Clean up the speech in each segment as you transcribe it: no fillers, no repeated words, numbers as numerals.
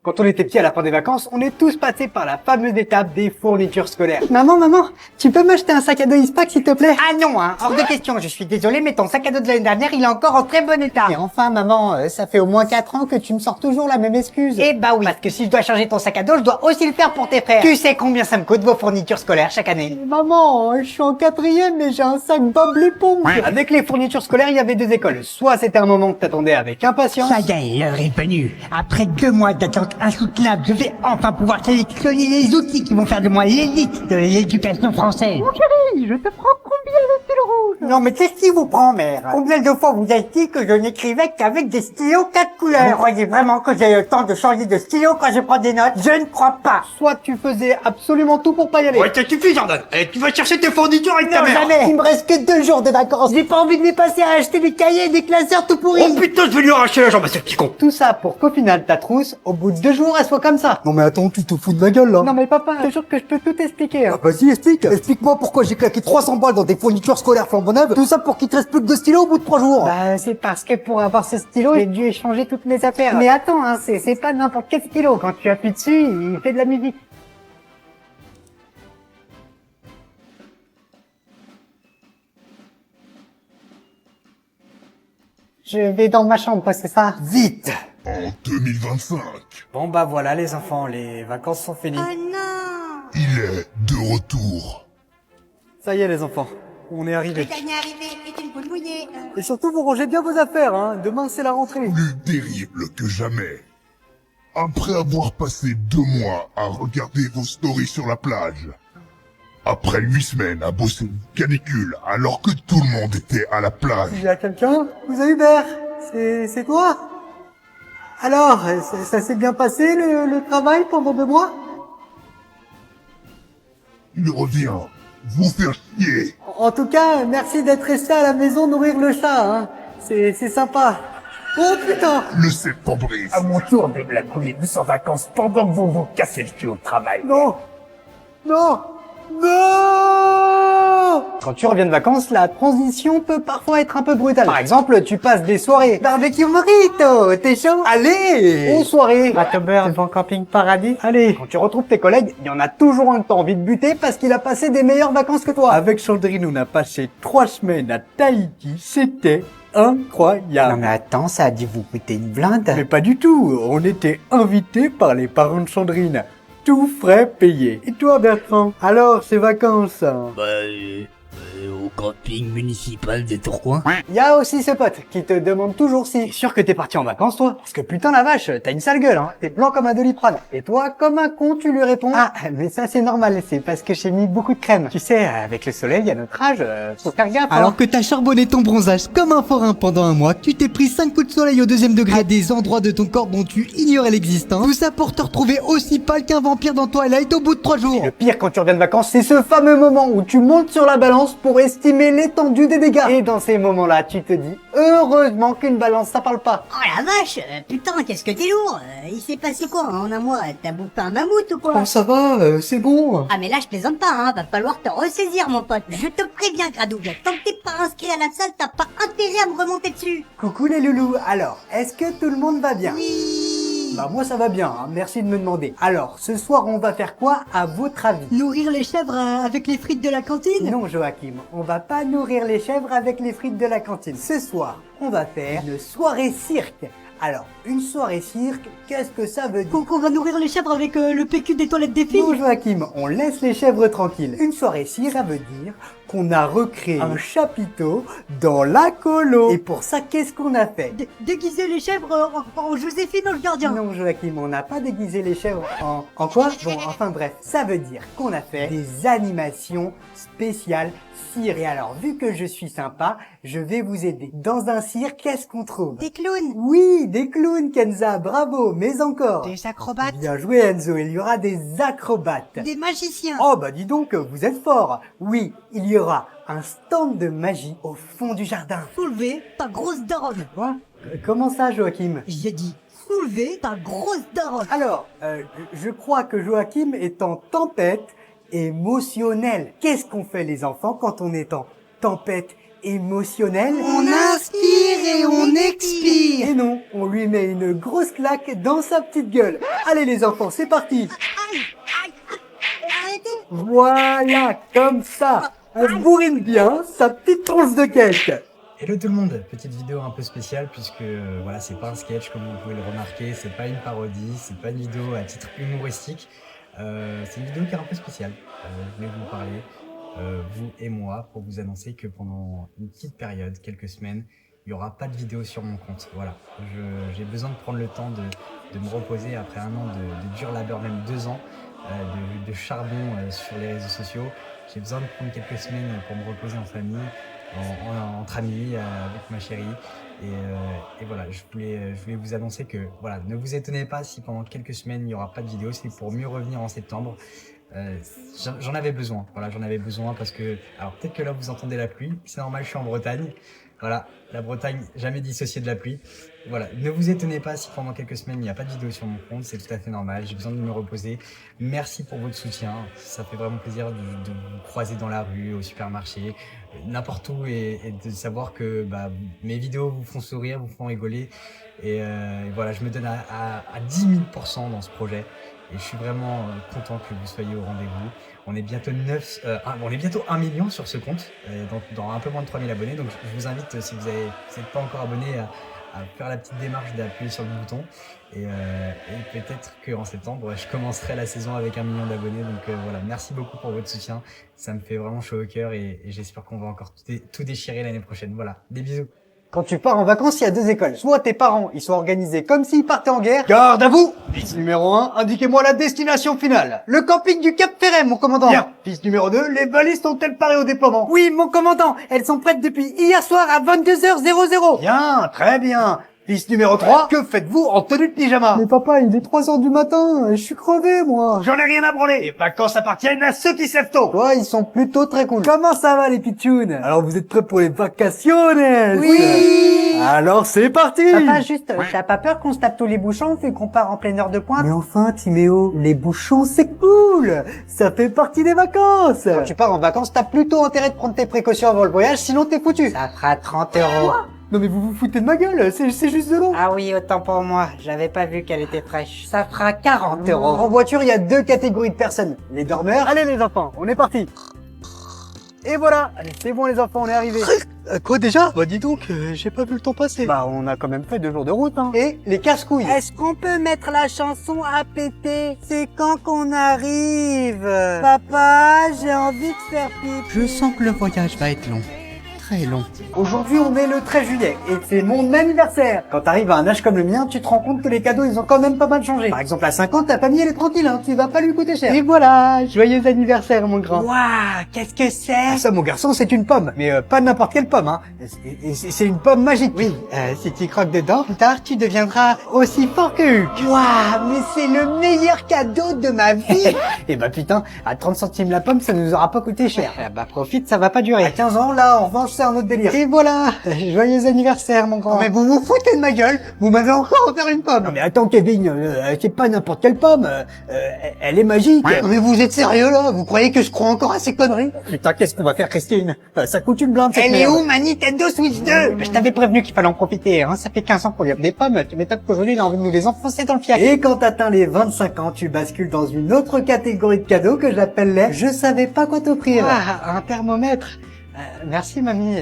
Quand on était petit à la fin des vacances, on est tous passés par la fameuse étape des fournitures scolaires. Maman, tu peux m'acheter un sac à dos Ispac s'il te plaît? Ah non, hein, hors de question, je suis désolé, mais ton sac à dos de l'année dernière, il est encore en très bon état. Et enfin maman, ça fait au moins 4 ans que tu me sors toujours la même excuse. Eh bah oui, parce que si je dois changer ton sac à dos, je dois aussi le faire pour tes frères. Tu sais combien ça me coûte vos fournitures scolaires chaque année? Maman, je suis en 4e mais j'ai un sac Bob l'éponge. Avec les fournitures scolaires, il y avait deux écoles. Soit c'était un moment que t'attendais avec impatience. Ça y est, l'heure est venue. Après 2 mois d'attente insoutenable, je vais enfin pouvoir sélectionner les outils qui vont faire de moi l'élite de l'éducation française. Mon chéri, je te prends combien de stylos rouges? Non mais qu'est-ce qui vous prend, mère? Combien de fois vous avez dit que je n'écrivais qu'avec des stylos 4 couleurs? Vous croyez vraiment que j'ai le temps de changer de stylo quand je prends des notes? Je ne crois pas. Soit tu faisais absolument tout pour pas y aller. Ouais, ça suffit, Jordan. Et tu vas chercher tes fournitures avec ta Non, mère. jamais. Il me reste que 2 jours de vacances. J'ai pas envie de les passer à acheter des cahiers et des classeurs tout pourris. Oh putain, je vais lui arracher la jambe à ce petit con. Tout ça pour qu'au final, ta trousse, au bout de 2 jours, elle soit comme ça. Non mais attends, tu te fous de ma gueule là. Non mais papa, je te jure que je peux tout expliquer. Ah, vas-y, explique. Explique-moi pourquoi j'ai claqué 300 balles dans des fournitures scolaires flambant neuves. Tout ça pour qu'il te reste plus que 2 stylos au bout de 3 jours. Bah c'est parce que pour avoir ce stylo, j'ai dû échanger toutes mes affaires. Mais attends, hein, c'est pas n'importe quel stylo. Quand tu appuies dessus, il fait de la musique. Je vais dans ma chambre, c'est ça? Vite. En 2025, Bon bah voilà les enfants, les vacances sont finies. il est de retour. Ça y est les enfants, on est arrivés. Dernier arrivé est une poule mouillée. Et surtout vous rangez bien vos affaires, hein. Demain c'est la rentrée. Plus terrible que jamais. Après avoir passé 2 mois à regarder vos stories sur la plage, après 8 semaines à bosser une canicule alors que tout le monde était à la plage, Il y a quelqu'un? Vous avez Hubert? C'est toi? Alors, ça s'est bien passé le travail pendant 2 mois? il revient vous faire chier. En tout cas, merci d'être resté à la maison nourrir le chat, hein. C'est sympa. Oh putain! Le septembriste. À mon tour de me la couler douce en vacances pendant que vous vous cassez le cul au travail. Non! Non! Non! Quand tu reviens de vacances, la transition peut parfois être un peu brutale. Par exemple, tu passes des soirées. Barbecue Morito, t'es chaud? Allez! Aux soirées! October devant Camping Paradis. Allez! Quand tu retrouves tes collègues, il y en a toujours un que t'as envie de buter parce qu'il a passé des meilleures vacances que toi. Avec Sandrine, on a passé 3 semaines à Tahiti. C'était incroyable. Non mais attends, ça a dû vous coûter une blinde. Mais pas du tout. On était invités par les parents de Sandrine. Tout frais payé. Et toi, Bertrand? Alors, ces vacances? Au camping municipal de Tourcoing. Il y a aussi ce pote qui te demande toujours si t'es sûr que t'es parti en vacances toi. Parce que putain la vache, t'as une sale gueule hein. T'es blanc comme un Doliprane. Et toi, comme un con, tu lui réponds. Ah, mais ça c'est normal, c'est parce que j'ai mis beaucoup de crème. Tu sais, avec le soleil à notre âge, faut faire gaffe. Alors que t'as charbonné ton bronzage comme un forain pendant un mois, tu t'es pris 5 coups de soleil au 2e degré à des endroits de ton corps dont tu ignorais l'existence. Tout ça pour te retrouver aussi pâle qu'un vampire dans Twilight au bout de 3 jours. Le pire quand tu reviens de vacances, c'est ce fameux moment où tu montes sur la balance pour estimer l'étendue des dégâts. Et dans ces moments-là, tu te dis, heureusement qu'une balance ça parle pas. Oh la vache, putain, qu'est-ce que t'es lourd. Il s'est passé quoi en un mois? T'as bouffé un mammouth ou quoi? Oh, ça va, c'est bon. Ah mais là je plaisante pas, hein, va falloir te ressaisir mon pote. Je te préviens Gradouille, tant que t'es pas inscrit à la salle, t'as pas intérêt à me remonter dessus. Coucou les loulous, alors, est-ce que tout le monde va bien? Bah moi ça va bien, hein. Merci de me demander. Alors, ce soir on va faire quoi à votre avis? Nourrir les chèvres avec les frites de la cantine? Non Joachim, on va pas nourrir les chèvres avec les frites de la cantine. Ce soir, on va faire une soirée cirque. Alors, une soirée cirque, qu'est-ce que ça veut dire? Donc on va nourrir les chèvres avec le PQ des toilettes des filles? Non Joachim, on laisse les chèvres tranquilles. Une soirée cirque, ça veut dire qu'on a recréé un chapiteau dans la colo. Et pour ça, qu'est-ce qu'on a fait? Déguiser les chèvres en Joséphine le gardien? Non Joachim, on n'a pas déguisé les chèvres en quoi? Bon, enfin bref, ça veut dire qu'on a fait des animations spéciales cirque. Et alors, vu que je suis sympa, je vais vous aider. Dans un cirque, qu'est-ce qu'on trouve? Des clowns? Oui, des clowns, Kenza, bravo, mais encore. Des acrobates? Bien joué Enzo, il y aura des acrobates. Des magiciens? Oh bah dis donc, vous êtes fort. Oui, il y aura un stand de magie au fond du jardin. Soulevé, ta grosse daronne. Quoi? Comment ça Joachim? J'ai dit soulevé, ta grosse daronne. Alors, je crois que Joachim est en tempête émotionnelle. Qu'est-ce qu'on fait les enfants quand on est en tempête émotionnel. On inspire et on expire. Et non, on lui met une grosse claque dans sa petite gueule. Allez les enfants, c'est parti. Arrêtez. Voilà, comme ça. On bourrine bien sa petite tronche de cake. Hello tout le monde, petite vidéo un peu spéciale puisque voilà, c'est pas un sketch comme vous pouvez le remarquer, c'est pas une parodie, c'est pas une vidéo à titre humoristique, c'est une vidéo qui est un peu spéciale. Je voulais vous parler, vous et moi, pour vous annoncer que pendant une petite période, quelques semaines, il n'y aura pas de vidéo sur mon compte. Voilà, j'ai besoin de prendre le temps de me reposer après un an de dur labeur, même 2 ans de charbon sur les réseaux sociaux. J'ai besoin de prendre quelques semaines pour me reposer en famille, entre amis, avec ma chérie. Et voilà, je voulais vous annoncer que voilà, ne vous étonnez pas si pendant quelques semaines il n'y aura pas de vidéo, c'est pour mieux revenir en septembre. J'en avais besoin, voilà, j'en avais besoin parce que, alors peut-être que là vous entendez la pluie, c'est normal, je suis en Bretagne. Voilà, la Bretagne, jamais dissociée de la pluie. Voilà, ne vous étonnez pas si pendant quelques semaines il n'y a pas de vidéo sur mon compte, c'est tout à fait normal, j'ai besoin de me reposer. Merci pour votre soutien, ça fait vraiment plaisir de vous croiser dans la rue, au supermarché, n'importe où et de savoir que bah, mes vidéos vous font sourire, vous font rigoler. Et voilà, je me donne à 10 000% dans ce projet. Et je suis vraiment content que vous soyez au rendez-vous. On est bientôt 1 million sur ce compte, dans un peu moins de 3000 abonnés. Donc je vous invite, si vous n'êtes pas encore abonné, à faire la petite démarche d'appuyer sur le bouton. Et peut-être qu'en septembre, je commencerai la saison avec 1 million d'abonnés. Donc voilà, merci beaucoup pour votre soutien. Ça me fait vraiment chaud au cœur et j'espère qu'on va encore tout déchirer l'année prochaine. Voilà, des bisous. Quand tu pars en vacances, il y a 2 écoles. Soit tes parents, ils sont organisés comme s'ils partaient en guerre. Garde à vous! Piste numéro 1, indiquez-moi la destination finale. Le camping du Cap Ferret, mon commandant. Bien. Piste numéro 2, les balises sont-elles parées au déploiement? Oui, mon commandant, elles sont prêtes depuis hier soir à 22h00. Bien, très bien. Piste numéro 3, que faites-vous en tenue de pyjama? Mais papa, il est 3 heures du matin, je suis crevé, moi. J'en ai rien à branler. Les vacances appartiennent à ceux qui se lèvent tôt. Toi, ils sont plutôt très cool. Comment ça va, les pitchouns? Alors, vous êtes prêts pour les vacations? Oui. Alors, c'est parti. Papa, juste, t'as pas peur qu'on se tape tous les bouchons vu qu'on part en pleine heure de pointe? Mais enfin, Timéo, les bouchons, c'est cool. Ça fait partie des vacances. Quand tu pars en vacances, t'as plutôt intérêt de prendre tes précautions avant le voyage, sinon t'es foutu. Ça fera 30 €. Non mais vous vous foutez de ma gueule, c'est juste de l'eau. Ah oui, autant pour moi, j'avais pas vu qu'elle était fraîche. Ça fera 40 €. En voiture, il y a 2 catégories de personnes. Les dormeurs. Allez les enfants, on est parti. Et voilà, allez, c'est bon les enfants, on est arrivés. Quoi déjà? Bah dis donc, j'ai pas vu le temps passer. Bah on a quand même fait 2 jours de route, hein. Et les casse-couilles. Est-ce qu'on peut mettre la chanson à péter? C'est quand qu'on arrive? Papa, j'ai envie de faire pipi. Je sens que le voyage va être long. Très long. Aujourd'hui, on est le 13 juillet et c'est mon anniversaire. Quand t'arrives à un âge comme le mien, tu te rends compte que les cadeaux, ils ont quand même pas mal changé. Par exemple, à 5 ans, ta famille, elle est tranquille, hein. Tu vas pas lui coûter cher. Et voilà, joyeux anniversaire, mon grand. Waouh, qu'est-ce que c'est? Ah, ça, mon garçon, c'est une pomme. Mais pas n'importe quelle pomme, hein. C'est une pomme magique. Oui, si tu croques dedans, plus tard, tu deviendras aussi fort que Hulk. Waouh, mais c'est le meilleur cadeau de ma vie. Et bah putain, à 30 centimes la pomme, ça nous aura pas coûté cher. Bah profite, ça va pas durer. À 15 ans, là, en revanche, c'est un autre délire. Et voilà, joyeux anniversaire, mon grand. Mais vous vous foutez de ma gueule. Vous m'avez encore offert une pomme. Non mais attends, Kevin, c'est pas n'importe quelle pomme. Elle est magique. Non mais vous êtes sérieux, là? Vous croyez que je crois encore à ces conneries? Putain, qu'est-ce qu'on va faire, Christine? Ça coûte une blinde, cette Elle est merde. où, ma Nintendo Switch 2? Je t'avais prévenu qu'il fallait en profiter, hein. Ça fait 15 ans qu'on lui offre des pommes. Tu m'étonnes qu'aujourd'hui, il a envie de nous les enfoncer dans le fiac. Et quand t'atteins les 25 ans, tu bascules dans une autre catégorie de cadeaux que j'appelle les « je savais pas quoi t'offrir ». Ah, un thermomètre. Merci, mamie.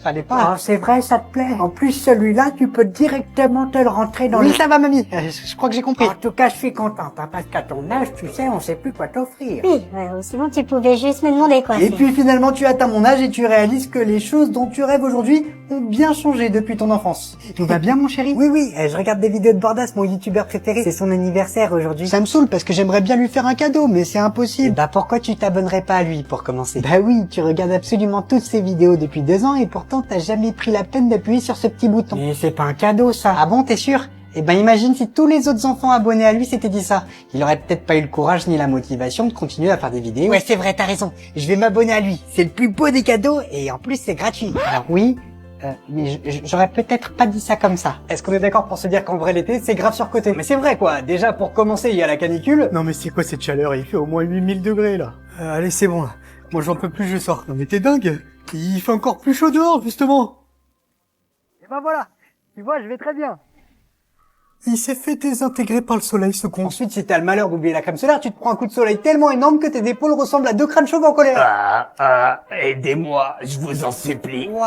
Fallait pas. Ah, c'est vrai, ça te plaît. En plus, celui-là, tu peux directement te le rentrer dans Oui, le... ça va, mamie. Je crois que j'ai compris. En tout cas, je suis contente, hein, parce qu'à ton âge, tu sais, on sait plus quoi t'offrir. Oui, sinon tu pouvais juste me demander quoi. Et puis finalement, tu atteins mon âge et tu réalises que les choses dont tu rêves aujourd'hui ont bien changé depuis ton enfance. Tout va bien, mon chéri? Oui, je regarde des vidéos de Bordas, mon youtubeur préféré. C'est son anniversaire aujourd'hui. Ça me saoule parce que j'aimerais bien lui faire un cadeau, mais c'est impossible. Bah pourquoi tu t'abonnerais pas à lui pour commencer? Bah oui, tu regardes absolument toutes ses vidéos depuis 2 ans et pourtant t'as jamais pris la peine d'appuyer sur ce petit bouton. Mais c'est pas un cadeau, ça. Ah bon, t'es sûr? Eh ben imagine si tous les autres enfants abonnés à lui s'étaient dit ça. Il aurait peut-être pas eu le courage ni la motivation de continuer à faire des vidéos. Ouais, c'est vrai, t'as raison. Je vais m'abonner à lui. C'est le plus beau des cadeaux et en plus c'est gratuit. Alors oui, mais j'aurais peut-être pas dit ça comme ça. Est-ce qu'on est d'accord pour se dire qu'en vrai l'été, c'est grave surcoté? Mais c'est vrai quoi, déjà pour commencer, il y a la canicule. Non mais c'est quoi cette chaleur? Il fait au moins 8000 degrés là. Allez, c'est bon là. Moi j'en peux plus, je sors. Non mais t'es dingue. Il fait encore plus chaud dehors, justement. Et ben voilà, tu vois, je vais très bien. Il s'est fait désintégrer par le soleil, ce con. Ensuite, si t'as le malheur d'oublier la crème solaire, tu te prends un coup de soleil tellement énorme que tes épaules ressemblent à 2 crânes chauves en colère. Aidez-moi, je vous en supplie. Waouh,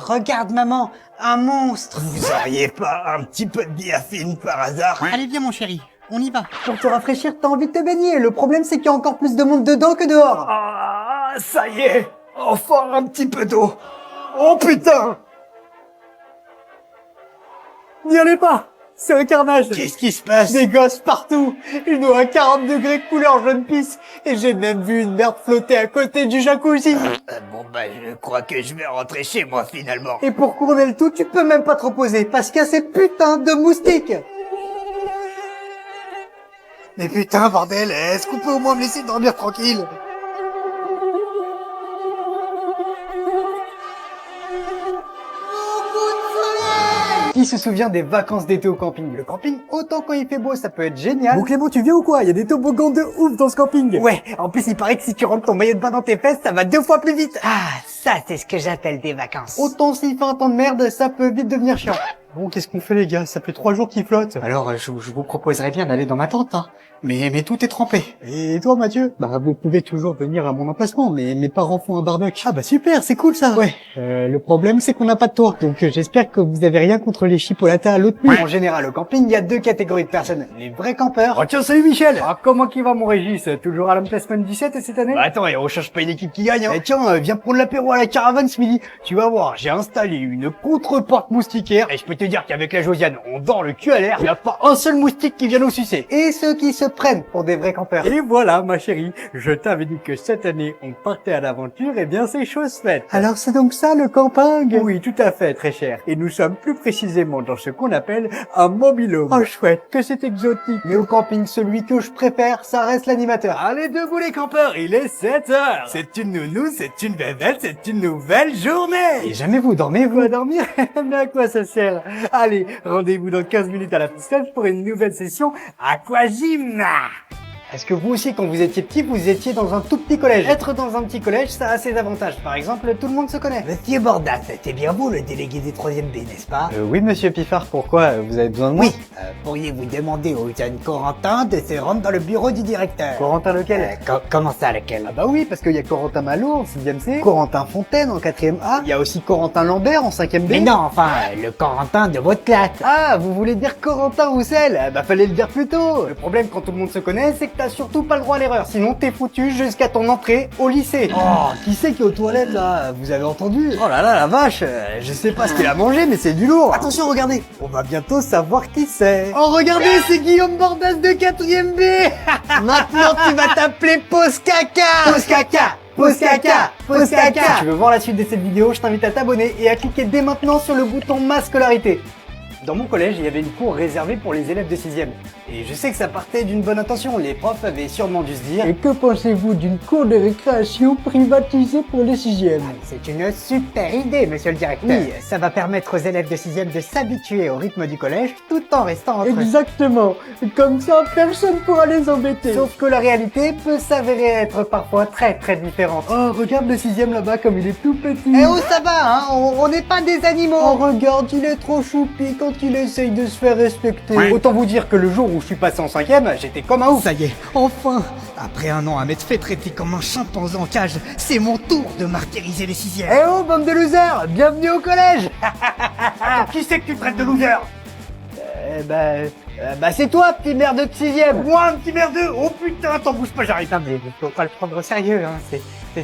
regarde maman, un monstre. Vous auriez pas un petit peu de biafine par hasard? Allez viens mon chéri, on y va. Pour te rafraîchir, t'as envie de te baigner. Le problème c'est qu'il y a encore plus de monde dedans que dehors. Ah, ça y est, enfin un petit peu d'eau. Oh putain! N'y allez pas. C'est un carnage. Qu'est-ce qui se passe? Des gosses partout. Une eau à 40 degrés couleur jaune pisse. Et j'ai même vu une merde flotter à côté du jacuzzi. Bon bah je crois que je vais rentrer chez moi finalement. Et pour couronner le tout, tu peux même pas te reposer parce qu'il y a ces putains de moustiques. Mais putain, bordel, est-ce qu'on peut au moins me laisser dormir tranquille? Qui se souvient des vacances d'été au camping? Le camping, autant quand il fait beau, ça peut être génial. Bon Clément, tu viens ou quoi? Il y a des toboggans de ouf dans ce camping. Ouais, en plus il paraît que si tu rentres ton maillot de bain dans tes fesses, ça va 2 fois plus vite. Ah, ça c'est ce que j'appelle des vacances. Autant s'il fait un temps de merde, ça peut vite devenir chiant. Bon, qu'est-ce qu'on fait les gars? Ça fait 3 jours qu'ils flottent. Alors, je vous proposerais bien d'aller dans ma tente, hein. Mais tout est trempé. Et toi Mathieu? Bah vous pouvez toujours venir à mon emplacement, mais mes parents font un barbecue. Ah bah super, c'est cool ça. Ouais, le problème c'est qu'on n'a pas de toit. Donc j'espère que vous avez rien contre les chipolatas à l'autre nuit. En général, au camping, il y a 2 catégories de personnes. Les vrais campeurs. Oh tiens, salut Michel. Ah, comment qu'il va mon Régis? Toujours à l'emplacement 17 cette année? Bah attends, et on cherche pas une équipe qui gagne, hein. Eh tiens, viens prendre l'apéro à la caravane ce midi. Tu vas voir, j'ai installé une contre-porte moustiquaire et je peux te dire qu'avec la Josiane, on dort le cul à l'air. Il n'y a pas un seul moustique qui vient nous sucer. Et ceux qui se prennent pour des vrais campeurs. Et voilà, ma chérie, je t'avais dit que cette année, on partait à l'aventure, et bien c'est chose faite. Alors c'est donc ça le camping? Oui, tout à fait, très cher. Et nous sommes plus précisément dans ce qu'on appelle un mobil-home. Oh chouette, que c'est exotique. Mais au camping, celui que je préfère, ça reste l'animateur. Allez debout les campeurs, il est 7 heures. C'est une nounou, c'est une bébête, c'est une nouvelle journée. Et jamais vous dormez, vous? À dormir? Mais à quoi ça sert? Allez, rendez-vous dans 15 minutes à la piscine pour une nouvelle session aquagym. Est-ce que vous aussi, quand vous étiez petit, vous étiez dans un tout petit collège? Être dans un petit collège, ça a ses avantages. Par exemple, tout le monde se connaît. Monsieur Bordas, c'est bien vous le délégué des 3e B, n'est-ce pas? Oui, monsieur Piffard, pourquoi? Vous avez besoin de moi? Oui. Pourriez-vous demander au jeune Corentin de se rendre dans le bureau du directeur? Corentin lequel? Comment ça, lequel? Ah bah oui, parce qu'il y a Corentin Malo en 6e C, Corentin Fontaine en 4e A, il y a aussi Corentin Lambert en 5e B. Mais non, enfin, le Corentin de votre classe. Ah, vous voulez dire Corentin Roussel? Bah fallait le dire plus tôt. Le problème quand tout le monde se connaît, c'est que t'as surtout pas le droit à l'erreur, sinon t'es foutu jusqu'à ton entrée au lycée. Oh, qui c'est qui est aux toilettes là? Vous avez entendu? Oh là là, la vache, je sais pas ce qu'il a mangé, mais c'est du lourd. Attention, regardez, on va bientôt savoir qui c'est. Oh regardez, c'est Guillaume Bordas de 4e B. Maintenant tu vas t'appeler Pause Caca. Pause caca. Pause caca, pause caca. Si tu veux voir la suite de cette vidéo, je t'invite à t'abonner et à cliquer dès maintenant sur le bouton ma scolarité. Dans mon collège, il y avait une cour réservée pour les élèves de 6e. Et je sais que ça partait d'une bonne intention, les profs avaient sûrement dû se dire... Et que pensez-vous d'une cour de récréation privatisée pour les 6e? C'est une super idée, monsieur le directeur. Oui, ça va permettre aux élèves de 6e de s'habituer au rythme du collège tout en restant entre eux. Exactement. Comme ça, personne pourra les embêter. Sauf que la réalité peut s'avérer être parfois très différente. Oh, regarde le 6e là-bas comme il est tout petit. Eh oh, ça va, hein, on n'est pas des animaux. Oh, regarde, il est trop choupi quand il essaye de se faire respecter. Ouais. Autant vous dire que le jour où je suis passé en 5e, j'étais comme un ouf. Ça y est, enfin! Après un an à m'être fait traiter comme un chimpanzé en cage, c'est mon tour de martyriser les 6e. Eh oh, bande de losers! Bienvenue au collège! Qui c'est que tu traites de loser? Bah c'est toi, petit merde de 6e! Moi, un petit merdeux! Oh putain, t'en bouge pas, j'arrive! Putain, mais faut pas le prendre au sérieux, hein,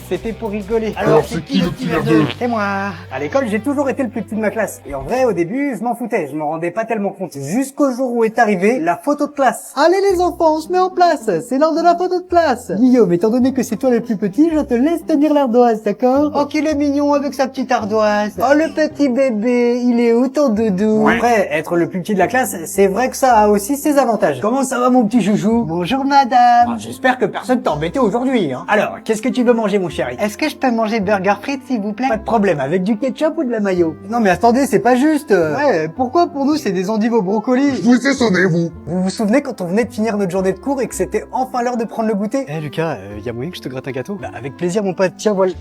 c'était pour rigoler. Alors, c'est qui le petit merdeux? C'est moi. À l'école, j'ai toujours été le plus petit de ma classe. Et en vrai, au début, je m'en foutais, je m'en rendais pas tellement compte. Jusqu'au jour où est arrivée la photo de classe. Allez les enfants, on se met en place, c'est l'heure de la photo de classe. Guillaume, étant donné que c'est toi le plus petit, je te laisse tenir l'ardoise, d'accord? Oh, qu'il est mignon avec sa petite ardoise. Oh, le petit bébé, il est où ton doudou? Après, être le plus petit de la classe, c'est vrai que ça a aussi ses avantages. Comment ça va mon petit chouchou? Bonjour madame. J'espère que personne t'a embêté aujourd'hui, hein. Alors, qu'est-ce que tu veux manger mon chéri? Est-ce que je peux manger burger frites s'il vous plaît? Pas de problème, avec du ketchup ou de la mayo? Non mais attendez, c'est pas juste. Ouais, pourquoi pour nous c'est des endives au brocoli? Je vous ai sonné, vous. Vous vous souvenez quand on venait de finir notre journée de cours et que c'était enfin l'heure de prendre le goûter? Eh Lucas, y a moyen que je te gratte un gâteau? Bah avec plaisir mon pote, tiens voilà.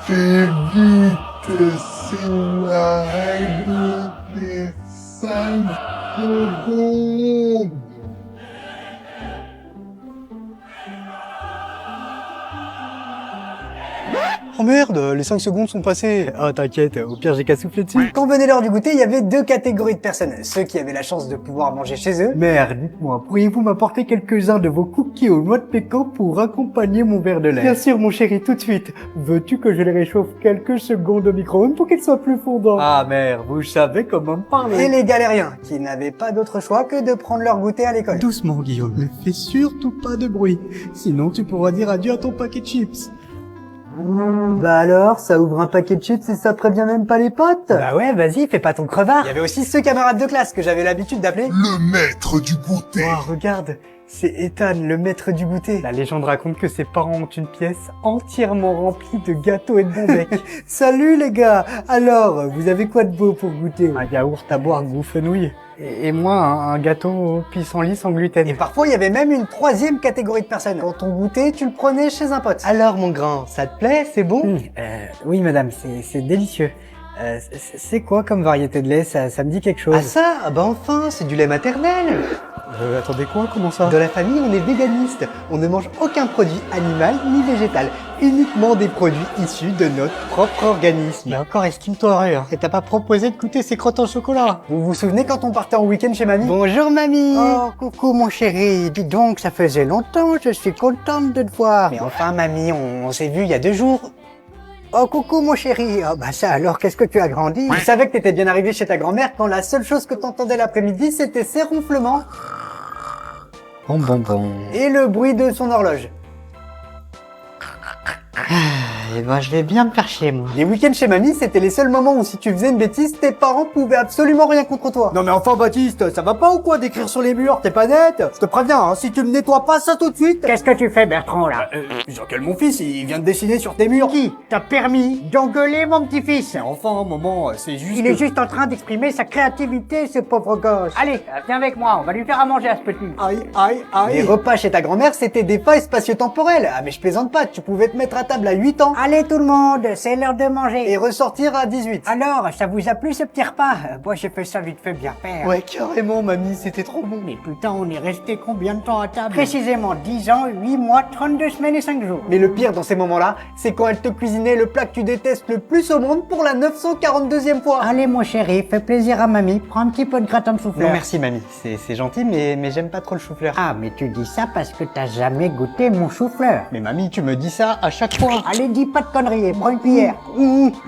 t'ai dit que c'est la règle des 5 secondes. Oh merde, les 5 secondes sont passées. Ah t'inquiète, au pire j'ai qu'à souffler dessus. Quand venait l'heure du goûter, il y avait deux catégories de personnes. Ceux qui avaient la chance de pouvoir manger chez eux. Mère, dites-moi, pourriez-vous m'apporter quelques-uns de vos cookies aux noix de pécan pour accompagner mon verre de lait? Bien sûr mon chéri, tout de suite. Veux-tu que je les réchauffe quelques secondes au micro-ondes pour qu'ils soient plus fondants? Ah mère, vous savez comment me parler. Et les galériens, qui n'avaient pas d'autre choix que de prendre leur goûter à l'école. Doucement, Guillaume, ne fais surtout pas de bruit. Sinon, tu pourras dire adieu à ton paquet de chips. Bah alors, ça ouvre un paquet de chips et ça prévient même pas les potes? Bah ouais, vas-y, fais pas ton crevard. Il y avait aussi ce camarade de classe que j'avais l'habitude d'appeler Le maître du goûter. Oh, regarde, c'est Ethan, le maître du goûter. La légende raconte que ses parents ont une pièce entièrement remplie de gâteaux et de bonbons. Salut les gars. Alors, vous avez quoi de beau pour goûter? Un yaourt à boire goût fenouil. Et moi, un gâteau au pissenlit sans gluten. Et parfois, il y avait même une troisième catégorie de personnes. Quand on goûtait, tu le prenais chez un pote. Alors mon grand, ça te plaît? C'est bon? Oui madame, c'est délicieux. C'est quoi comme variété de lait? Ça me dit quelque chose. Ah ça? Ah bah enfin, c'est du lait maternel. Attendez quoi? Comment ça? Dans la famille, on est véganiste. On ne mange aucun produit animal ni végétal. Uniquement des produits issus de notre propre organisme. Mais encore, estime-toi rire. Et t'as pas proposé de goûter ces crottes en chocolat? Vous vous souvenez quand on partait en week-end chez mamie? Bonjour mamie. Oh, coucou mon chéri. Dis donc, ça faisait longtemps, je suis contente de te voir. Mais enfin mamie, on s'est vu il y a 2 jours. Oh coucou mon chéri. Oh bah ça alors, qu'est-ce que tu as grandi? Je savais que t'étais bien arrivé chez ta grand-mère quand la seule chose que t'entendais l'après-midi, c'était ses ronflements. Bon. Et le bruit de son horloge. Et ben je vais bien me faire chier moi. Les week-ends chez mamie, c'était les seuls moments où si tu faisais une bêtise, tes parents pouvaient absolument rien contre toi. Non mais enfin Baptiste, ça va pas ou quoi d'écrire sur les murs? T'es pas net? Je te préviens, hein, si tu me nettoies pas ça tout de suite. Qu'est-ce que tu fais Bertrand là? J'engueule mon fils, il vient de dessiner sur tes murs. Qui t'a permis d'engueuler mon petit-fils? Enfin maman, c'est juste Il est juste en train d'exprimer sa créativité, ce pauvre gosse. Allez, viens avec moi, on va lui faire à manger à ce petit. Les repas chez ta grand-mère, c'était des failles spatio-temporelles. Ah mais je plaisante pas, tu pouvais te mettre à table à 8 ans. Allez tout le monde, c'est l'heure de manger. Et ressortir à 18. Alors, ça vous a plu ce petit repas? Moi j'ai fait ça vite fait bien faire. Ouais, carrément mamie, c'était trop bon. Mais putain, on est resté combien de temps à table? Précisément 10 ans, 8 mois, 32 semaines et 5 jours. Mais le pire dans ces moments-là, c'est quand elle te cuisinait le plat que tu détestes le plus au monde pour la 942e fois. Allez mon chéri, fais plaisir à mamie, prends un petit peu de gratin de chou-fleur. Non merci mamie, c'est gentil mais j'aime pas trop le chou-fleur. Ah mais tu dis ça parce que t'as jamais goûté mon chou-fleur. Mais mamie, tu me dis ça à chaque fois. Allez, dis pas de conneries, prends une cuillère.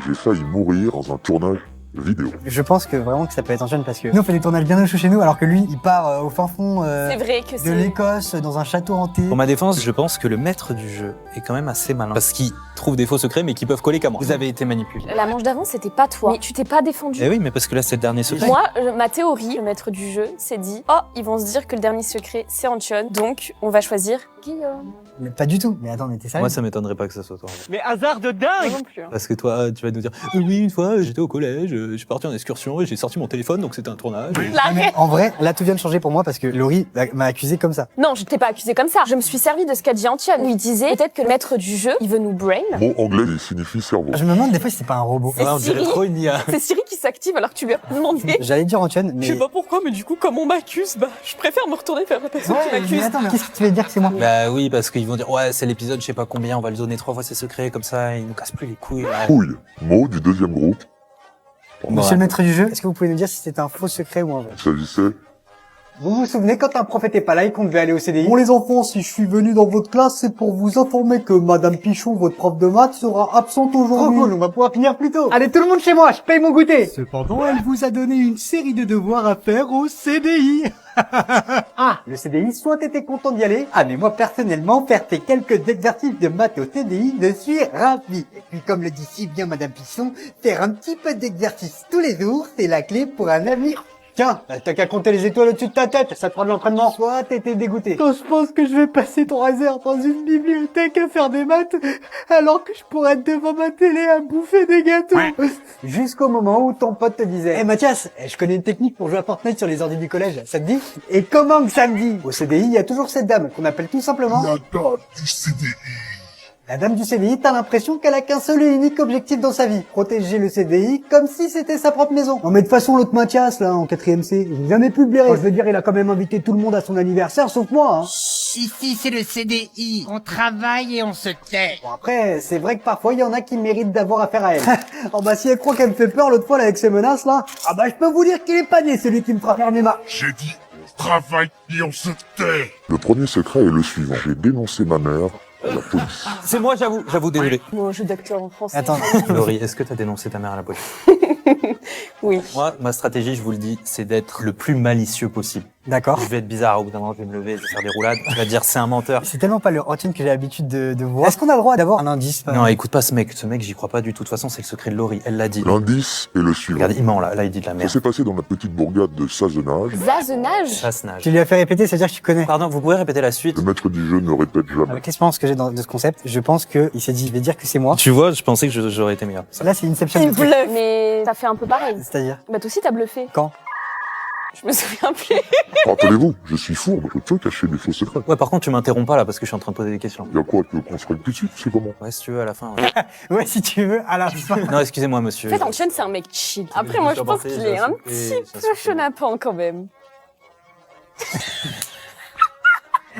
J'ai failli mourir dans un tournage vidéo. Je pense que vraiment que ça peut être un jeune parce que nous on fait des tournages bien au chaud chez nous alors que lui il part au fin fond c'est vrai que de l'Écosse dans un château hanté. Pour ma défense, je pense que le maître du jeu est quand même assez malin parce qu'il trouve des faux secrets mais qui peuvent coller qu'à moi. Vous avez été manipulé. La manche d'avant, c'était pas toi. Mais tu t'es pas défendu. Eh oui, mais parce que là c'est le dernier secret. Moi, ma théorie, le maître du jeu s'est dit, oh, ils vont se dire que le dernier secret c'est Antion, donc on va choisir Guillaume. Mais pas du tout. Mais attends, mais t'es sérieux? Moi ça m'étonnerait pas que ça soit toi. Mais hasard de dingue! Non plus. Parce que toi, tu vas nous dire, oui, une fois j'étais au collège, je suis parti en excursion et j'ai sorti mon téléphone donc c'était un tournage. Mais en vrai, là tout vient de changer pour moi parce que Laurie m'a accusé comme ça. Non, je t'ai pas accusé comme ça. Je me suis servi de ce qu'a dit Antion. Il disait peut-être que le maître du jeu, il veut nous brain. Mot anglais, il signifie cerveau. Je me demande des fois si c'est pas un robot. C'est on dirait Siri. trop une IA. C'est Siri qui s'active alors que tu lui as demandé. J'allais dire Antoine, mais... Je sais pas pourquoi, mais du coup, comme on m'accuse, bah, je préfère me retourner vers la personne qui mais m'accuse. attends, mais qu'est-ce que tu veux dire que c'est moi? Bah oui, parce qu'ils vont dire, ouais, c'est l'épisode, je sais pas combien, on va lui donner 3 fois ses secrets, comme ça, il nous casse plus les couilles. Là. Couille, mot du deuxième groupe. Monsieur le maître du jeu, est-ce que vous pouvez nous dire si c'est un faux secret ou un vrai? Il s'agissait Vous vous souvenez quand un prof était pas là et qu'on devait aller au CDI? Bon les enfants, si je suis venu dans votre classe, c'est pour vous informer que Madame Pichon, votre prof de maths, sera absente Trop aujourd'hui. cool, on va pouvoir finir plus tôt. Allez tout le monde chez moi, je paye mon goûter. Cependant, elle vous a donné une série de devoirs à faire au CDI. Ah, le CDI, soit t'étais content d'y aller. Ah, mais moi, personnellement, faire tes quelques exercices de maths au CDI, je suis ravi. Et puis, comme le dit si bien Madame Pichon, faire un petit peu d'exercice tous les jours, c'est la clé pour un avenir. Tiens, t'as qu'à compter les étoiles au-dessus de ta tête, ça te fera de l'entraînement. Soit t'étais dégoûté. Quand je pense que je vais passer 3 heures dans une bibliothèque à faire des maths, alors que je pourrais être devant ma télé à bouffer des gâteaux. Jusqu'au moment où ton pote te disait, Eh Mathias, je connais une technique pour jouer à Fortnite sur les ordi du collège, ça te dit? Et comment que ça me dit? Au CDI, il y a toujours cette dame qu'on appelle tout simplement la dame du CDI. La dame du CDI, t'as l'impression qu'elle a qu'un seul et unique objectif dans sa vie. Protéger le CDI comme si c'était sa propre maison. Non mais de toute façon, l'autre Mathias, là, en 4ème C, il n'a jamais pu le blairer. Je veux dire, il a quand même invité tout le monde à son anniversaire, sauf moi, hein. Ici, c'est le CDI. On travaille et on se tait. Bon après, c'est vrai que parfois, il y en a qui méritent d'avoir affaire à elle. Oh bah si elle croit qu'elle me fait peur l'autre fois, là, avec ses menaces, là, ah bah je peux vous dire qu'il est pas né, celui qui me fera fermer ma... J'ai dit, on travaille et on se tait. Le premier secret est le suivant. J'ai dénoncé ma mère à la police. C'est moi, j'avoue, désolé. Mon jeu d'acteur en français. Attends, Laurie, est-ce que t'as dénoncé ta mère à la police? Oui. Moi, ma stratégie, je vous le dis, c'est d'être le plus malicieux possible. D'accord. Je vais être bizarre, au bout d'un moment, je vais me lever, je vais faire des roulades, je vais dire c'est un menteur. C'est tellement pas le routine que j'ai l'habitude de voir. Est-ce qu'on a le droit d'avoir un indice? Non, écoute pas ce mec, j'y crois pas du tout. De toute façon, c'est le secret de Laurie, elle l'a dit. L'indice est le suivant. Regarde, il ment là, il dit de la Ça merde. s'est passé dans la petite bourgade de Sazonage. Zazenage. Tu lui as fait répéter, c'est-à-dire que tu connais. Pardon, vous pouvez répéter la suite? Le maître du jeu ne répète jamais. Qu'est-ce que tu penses que j'ai de ce concept? Je pense que il s'est dit, je vais dire que c'est moi. Tu vois, je pensais que j'aurais été meilleur. Là, c'est Inception. Il bluffe. Mais t'as fait un peu pareil. C'est-à-dire? Bah toi aussi t'as bluffé. Quand? Je me souviens plus. Rappelez-vous, je suis fourbe, je peux cacher des faux secrets. Ouais, par contre, tu m'interromps pas là parce que je suis en train de poser des questions. Y'a quoi, tu veux qu'on se règle tout de suite, c'est comment? Ouais, si tu veux, à la fin. Ouais, ouais si tu veux, à la fin. Non, excusez-moi, monsieur. En fait, Antoine, c'est un mec chill. Après, moi, je pense qu'il est un petit peu chenapan quand même.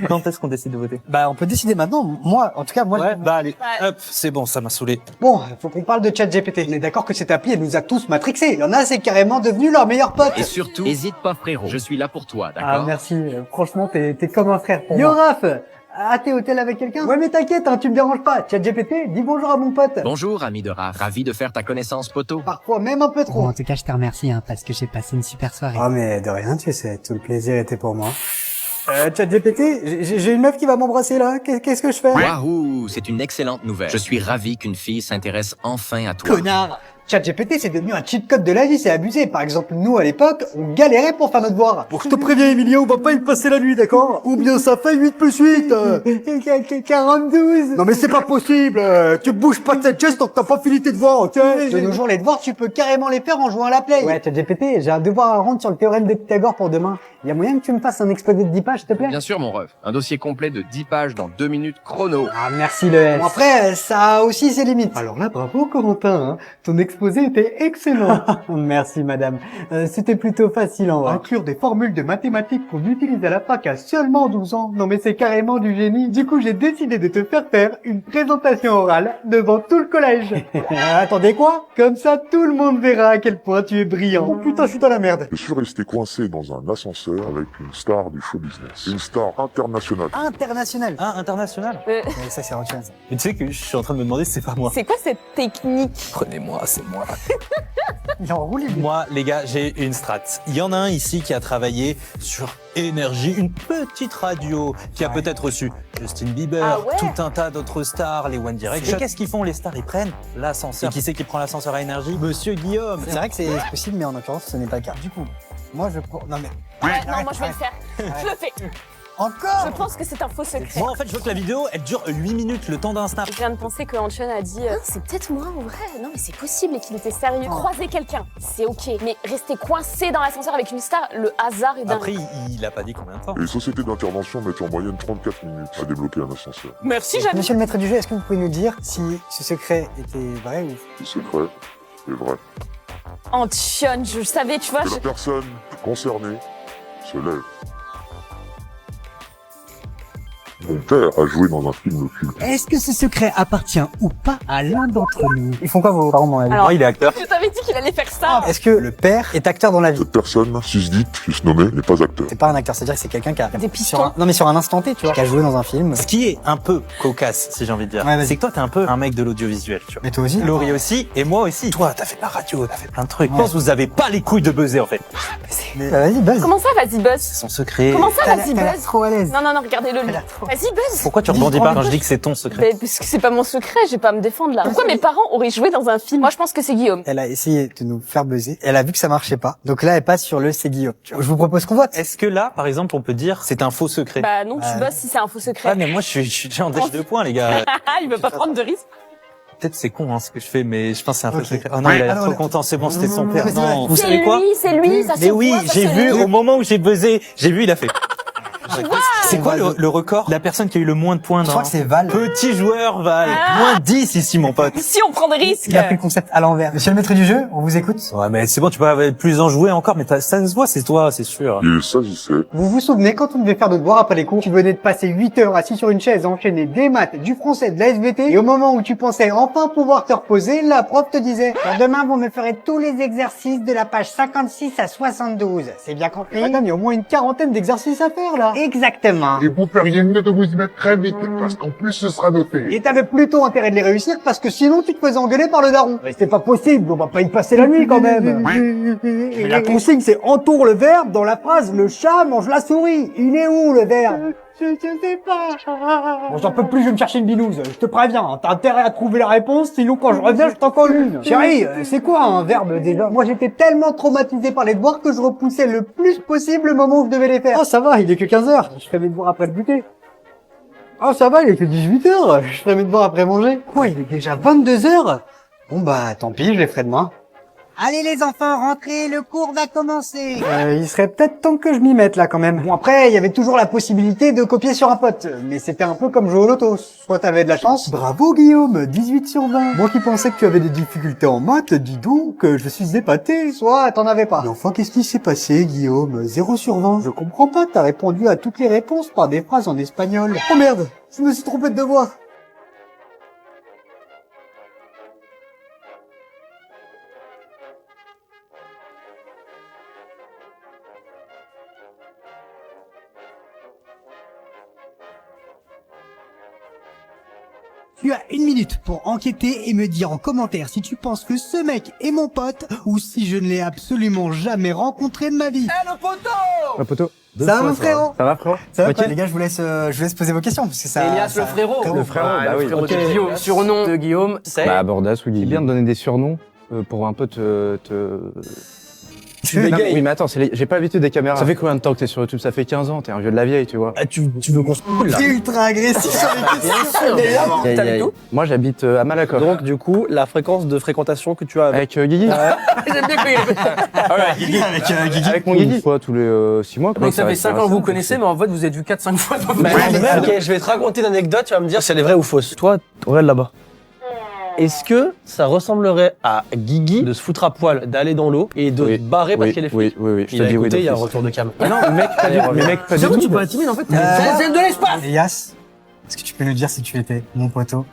Quand est-ce qu'on décide de voter? Bah, on peut décider maintenant. Moi, en tout cas, moi... Ouais, bah allez, hop, c'est bon, ça m'a saoulé. Bon, faut qu'on parle de ChatGPT. On est d'accord que cette appli, elle nous a tous matrixés. Il y en a, c'est carrément devenu leur meilleur pote. Et surtout, hésite pas frérot, je suis là pour toi, d'accord? Ah, merci. Franchement, t'es comme un frère pour moi. Yo, Raph! Ah, t'es hôtel avec quelqu'un? Ouais, mais t'inquiète, hein, tu me déranges pas. ChatGPT, dis bonjour à mon pote. Bonjour, ami de Raph. Ravi de faire ta connaissance, poteau. Parfois même un peu trop. Bon, en tout cas, je te remercie, hein, parce que j'ai passé une super soirée. Oh, mais de rien, tu sais, tout le plaisir était pour moi. ChatGPT, j'ai une meuf qui va m'embrasser là. Qu'est-ce que je fais? Waouh, c'est une excellente nouvelle. Je suis ravi qu'une fille s'intéresse enfin à toi. Connard! ChatGPT, c'est devenu un cheat code de la vie, c'est abusé. Par exemple, nous, à l'époque, on galérait pour faire notre devoir. Bon, je te préviens, Emilia, on va pas y passer la nuit, d'accord? Ou bien ça fait 8 plus 8. 42. Non mais c'est pas possible. Tu bouges pas de cette chaise tant que t'as pas fini tes devoirs, ok? De nos jours, les devoirs, tu peux carrément les faire en jouant à la play. Ouais, ChatGPT, j'ai un devoir à rendre sur le théorème de Pythagore pour demain. Y a moyen que tu me fasses un exposé de 10 pages, s'il te plaît? Bien sûr, mon ref. Un dossier complet de 10 pages dans 2 minutes chrono. Ah, merci le S. Bon, après, ça a aussi ses limites. Alors là, bravo, Corentin, hein. Ton exposé était excellent. Merci, madame. C'était plutôt facile, en vrai. Inclure des formules de mathématiques qu'on utilise à la fac à seulement 12 ans. Non mais c'est carrément du génie. Du coup, j'ai décidé de te faire une présentation orale devant tout le collège. Attendez, quoi? Comme ça, tout le monde verra à quel point tu es brillant. Oh putain, je suis dans la merde. Je suis resté coincé dans un ascenseur avec une star du show business. Une star internationale. International. Ah, international? Ouais, ça, c'est autre chose. Mais tu sais que je suis en train de me demander si c'est pas moi. C'est quoi cette technique? Prenez-moi, c'est moi. Il en roule, Moi, les gars, j'ai une strat. Il y en a un ici qui a travaillé sur Énergie, une petite radio qui a peut-être reçu Justin Bieber, tout un tas d'autres stars, les One Direction. Et qu'est-ce qu'ils font les stars? Ils prennent l'ascenseur. Et qui c'est qui prend l'ascenseur à Énergie? Monsieur Guillaume. C'est vrai que c'est possible, mais en l'occurrence, ce n'est pas le cas. Du coup, moi, je prends... Non, mais... non, moi, je vais le faire. Je le fais. Encore? Je pense que c'est un faux secret. Moi, en fait, je veux que la vidéo, elle dure 8 minutes, le temps d'un snap. Je viens de penser que Antoine a dit c'est peut-être moi en vrai. Non, mais c'est possible et qu'il était sérieux. Croiser quelqu'un, c'est ok. Mais rester coincé dans l'ascenseur avec une star, le hasard est dingue. Après, il a pas dit combien de temps. Les sociétés d'intervention mettent en moyenne 34 minutes à débloquer un ascenseur. Merci, Jeanne. Monsieur le maître du jeu, est-ce que vous pouvez nous dire si ce secret était vrai ou... Ce secret est vrai. Antoine, je savais, tu vois. Que la personne concernée se lève. Mon père a joué dans un film culte. Est-ce que ce secret appartient ou pas à l'un d'entre nous? Ils font quoi vos parents dans la vie? Alors, il est acteur. Je t'avais dit qu'il allait faire ça. Est-ce que le père est acteur dans la vie? Cette personne, susdite, susnommée, n'est pas acteur. C'est pas un acteur, c'est-à-dire que c'est quelqu'un qui a... Des pistons. Non mais sur un instant T, tu vois, qui a joué dans un film. Ce qui est un peu cocasse, si j'ai envie de dire, c'est que toi, t'es un peu un mec de l'audiovisuel, tu vois. Mais toi aussi? Laurie aussi, et moi aussi. Toi, t'as fait de la radio, t'as fait plein de trucs. Je pense que vous avez pas les couilles de buzzer, en fait. Vas-y, buzz. Comment ça, vas-y, buzz? C'est son secret. Comment ça, vas-y, T'as l'air buzz? trop à l'aise. Non, regardez-le. Vas-y, buzz. Pourquoi tu rebondis pas quand je dis que c'est ton secret? Parce que c'est pas mon secret, je vais pas me défendre là. Pourquoi mes parents auraient joué dans un film? Moi, je pense que c'est Guillaume. Elle a essayé de nous faire buzzer. Elle a vu que ça marchait pas. Donc là, elle passe sur le c'est Guillaume. Je vous propose qu'on vote. Est-ce que là, par exemple, on peut dire c'est un faux secret? Bah non, tu bosses si c'est un faux secret. Ah mais moi, je suis déjà en dèche de points, les gars. Il veut pas prendre de risque. Peut-être c'est con, hein, ce que je fais, mais je pense que c'est un faux secret. Oh non, il a l'air trop content, c'est bon, c'était son père. Non, vous savez quoi? C'est lui, ça se Mais oui, voit, ça j'ai se vu, voit. au moment où j'ai buzzé, j'ai vu, il a fait. Tu vois, C'est quoi le record? La personne qui a eu le moins de points dans... Je crois que c'est Val. Petit joueur, Val. Moins 10 ici, mon pote. Si on prend des risques. Il a pris le concept à l'envers. Monsieur le maître du jeu, on vous écoute. Ouais, mais c'est bon, tu peux plus en jouer encore, mais ça se voit, c'est toi, c'est sûr. Il s'agissait Vous vous souvenez quand on devait faire nos devoirs après les cours, tu venais de passer 8 heures assis sur une chaise, enchaîner des maths, du français, de la SVT, et au moment où tu pensais enfin pouvoir te reposer, la prof te disait « Pour demain, vous me ferez tous les exercices de la page 56 à 72. » C'est bien compris? Madame, il y a au moins une quarantaine d'exercices à faire, là. Exactement. Et vous feriez mieux de vous y mettre très vite, parce qu'en plus ce sera noté. Et t'avais plutôt intérêt de les réussir parce que sinon tu te faisais engueuler par le daron. Mais c'est pas possible, on va pas y passer la nuit quand même. Mais la consigne, c'est entoure le verbe dans la phrase « Le chat mange la souris ». Il est où, le verbe? Je sais pas. Bon, j'en peux plus, je vais me chercher une binouse. Je te préviens, hein, t'as intérêt à trouver la réponse, sinon quand je reviens, je t'en colle une. Chérie, c'est quoi un verbe déjà? Moi j'étais tellement traumatisé par les devoirs que je repoussais le plus possible le moment où je devais les faire. Oh, ça va, il est que 15h. Je fais mes devoirs après le goûter. Oh, ça va, il est que 18h. Je ferai mes devoirs après manger. Quoi, il est déjà 22h? Bon bah tant pis, je les ferai demain. Allez les enfants, rentrez, le cours va commencer. Il serait peut-être temps que je m'y mette là quand même. Bon, après, il y avait toujours la possibilité de copier sur un pote. Mais c'était un peu comme jouer au loto. Soit t'avais de la chance. Bravo Guillaume, 18 sur 20. Moi qui pensais que tu avais des difficultés en maths, dis donc, je suis épaté. Soit t'en avais pas. Mais enfin, qu'est-ce qui s'est passé, Guillaume? 0 sur 20. Je comprends pas, t'as répondu à toutes les réponses par des phrases en espagnol. Oh merde, je me suis trompé de devoir. Tu as 1 minute pour enquêter et me dire en commentaire si tu penses que ce mec est mon pote ou si je ne l'ai absolument jamais rencontré de ma vie. Le poteau! Le poteau. Ça va mon frérot? Ça va frérot? Ça va Ok. Les gars, je vous laisse poser vos questions parce que ça. Elias le frérot. Le frérot, bah le oui. frérot Ok. de Guillaume. Surnom de Guillaume, c'est... Bah Bordas ou Guy. C'est bien de donner des surnoms pour un peu te... Tu bégayes. Oui mais attends, j'ai pas l'habitude des caméras. Ça fait combien de temps que t'es sur YouTube? Ça fait 15 ans, t'es un vieux de la vieille, tu vois. Ah, tu veux qu'on se coule là? T'es ultra agressif sur les questions. Bien sûr. T'habites où? Moi j'habite à Malakoff. Donc du coup, la fréquence de fréquentation que tu as Avec Guigui. J'aime bien quand il est... Avec mon Guigui. Une fois tous les 6 mois. Donc ça fait 5 ans que vous vous connaissez, mais en fait vous êtes vu 4-5 fois dans votre Ouais, Ok, je vais te raconter une anecdote, tu vas me dire si elle est vraie ou fausse. Toi, regarde là-bas. Est-ce que ça ressemblerait à Guigui de se foutre à poil, d'aller dans l'eau et de se barrer parce qu'elle est fille? Oui. Il a écouté, il y a un retour de cam. Non, mec, pas du tout. Tu peux intimider en fait. C'est de l'espace. Elias, est-ce que tu peux nous dire si tu étais mon poteau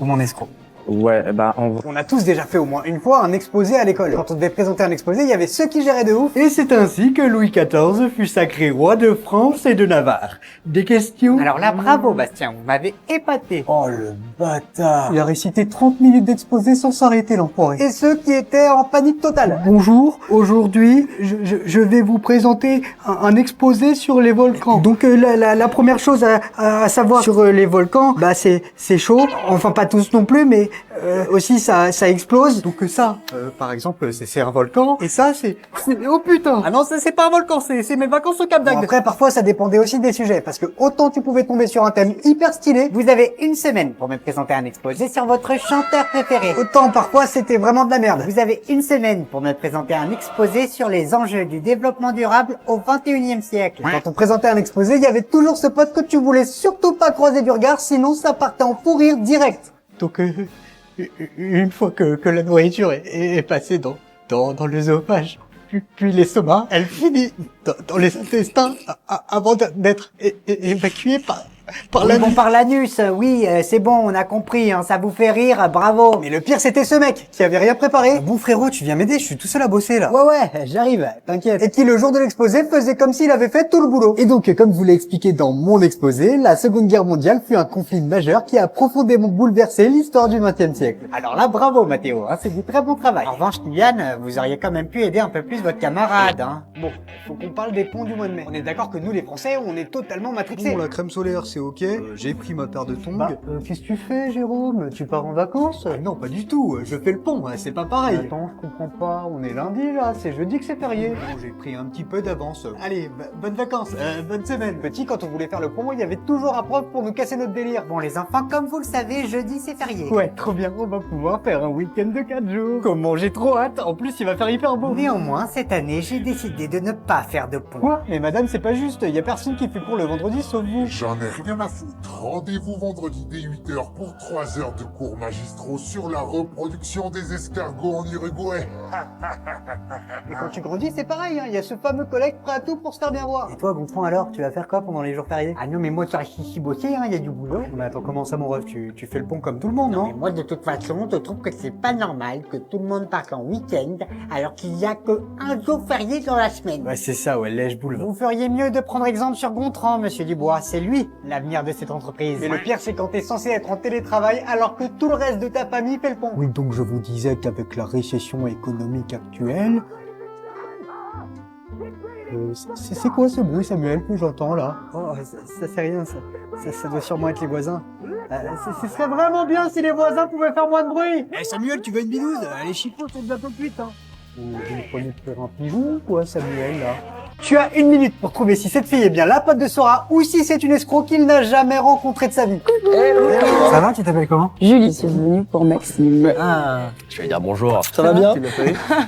ou mon escroc? Ouais, bah en vrai. On a tous déjà fait au moins une fois un exposé à l'école. Quand on devait présenter un exposé, il y avait ceux qui géraient de ouf. Et c'est ainsi que Louis XIV fut sacré roi de France et de Navarre. Des questions? Alors là, bravo Bastien, vous m'avez épaté. Oh le bâtard. Il a récité 30 minutes d'exposé sans s'arrêter, l'enfoiré. Et ceux qui étaient en panique totale. Bonjour, aujourd'hui, je vais vous présenter un exposé sur les volcans. Donc la première chose à savoir sur les volcans, bah c'est chaud, enfin pas tous non plus, mais aussi ça explose. Donc ça, par exemple, c'est un volcan, et ça c'est oh putain. Ah non, ça c'est pas un volcan, c'est mes vacances au Cap d'Agde. Bon, après, parfois ça dépendait aussi des sujets, parce que autant tu pouvais tomber sur un thème hyper stylé, Vous avez 1 semaine pour me présenter un exposé sur votre chanteur préféré. autant parfois c'était vraiment de la merde. Vous avez 1 semaine pour me présenter un exposé sur les enjeux du développement durable au 21e siècle. Quand on présentait un exposé, il y avait toujours ce pote que tu voulais surtout pas croiser du regard, sinon ça partait en fou rire direct. Donc une fois que la nourriture est passée dans l'œsophage, puis l'estomac, elle finit dans les intestins avant d'être évacuée par l'anus. Bon, par l'anus, oui, c'est bon, on a compris, hein, ça vous fait rire, bravo. Mais le pire c'était ce mec qui avait rien préparé. Bon frérot, tu viens m'aider, je suis tout seul à bosser là. Ouais, j'arrive, t'inquiète. Et qui le jour de l'exposé faisait comme s'il avait fait tout le boulot. Et donc, comme je vous l'ai expliqué dans mon exposé, la Seconde Guerre mondiale fut un conflit majeur qui a profondément bouleversé l'histoire du XXe siècle. Alors là, bravo Mathéo, hein, c'est du très bon travail. En revanche, Kylian, vous auriez quand même pu aider un peu plus votre camarade, hein. Bon, faut qu'on parle des ponts du mois de mai. On est d'accord que nous les Français, on est totalement matrixés. Bon, la crème solaire, c'est ok. J'ai pris ma paire de tongs. Qu'est-ce que tu fais, Jérôme? Tu pars en vacances? Non, pas du tout. Je fais le pont, hein, c'est pas pareil. Attends, je comprends pas. On est lundi, là. C'est jeudi que c'est férié. Bon, j'ai pris un petit peu d'avance. Allez, bonnes vacances, bonne semaine. Petit, quand on voulait faire le pont, il y avait toujours un prof pour nous casser notre délire. Bon, les enfants, comme vous le savez, jeudi, c'est férié. Ouais, trop bien. On va pouvoir faire un week-end de 4 jours. Comment j'ai trop hâte. En plus, il va faire hyper beau. Néanmoins, cette année, j'ai décidé de ne pas faire de pont. Quoi? Mais madame, c'est pas juste. Il y a personne qui fait pour le vendredi sauf vous. J'en ai rien à foutre. Rendez-vous vendredi dès 8h pour 3 heures de cours magistraux sur la reproduction des escargots en Uruguay. Et quand tu grandis, c'est pareil. Il y a ce fameux collègue prêt à tout pour se faire bien voir. Et toi, Gontran, alors, tu vas faire quoi pendant les jours fériés? Ah non, mais moi, tu vas ici bosser, il y a du boulot. Mais attends, comment ça, mon ref? Tu fais le pont comme tout le monde, non? Mais moi, de toute façon, je trouve que c'est pas normal que tout le monde parte en week-end alors qu'il y a que un jour férié dans la semaine. Ouais, c'est ça, ouais, lèche boule. Vous feriez mieux de prendre exemple sur Gontran, monsieur Dubois. C'est lui, l'avenir de cette entreprise. Mais le pire, c'est quand t'es censé être en télétravail alors que tout le reste de ta famille fait le pont. Oui, donc je vous disais qu'avec la récession économique actuelle... c'est quoi ce bruit, Samuel, que j'entends là? Oh, ça c'est rien, ça doit sûrement être les voisins. Ce serait vraiment bien si les voisins pouvaient faire moins de bruit. Eh Samuel, tu veux une binouse? Allez, chiffon, c'est bientôt cuite, hein. Vous me prenez pour un pigeon ou quoi, Samuel, là? Tu as 1 minute pour trouver si cette fille est bien la pote de Sora ou si c'est une escroc qu'il n'a jamais rencontrée de sa vie. Ça va, tu t'appelles comment? Julie, je suis venue pour Maxime. Ah, je vais lui dire bonjour. Ça va bien?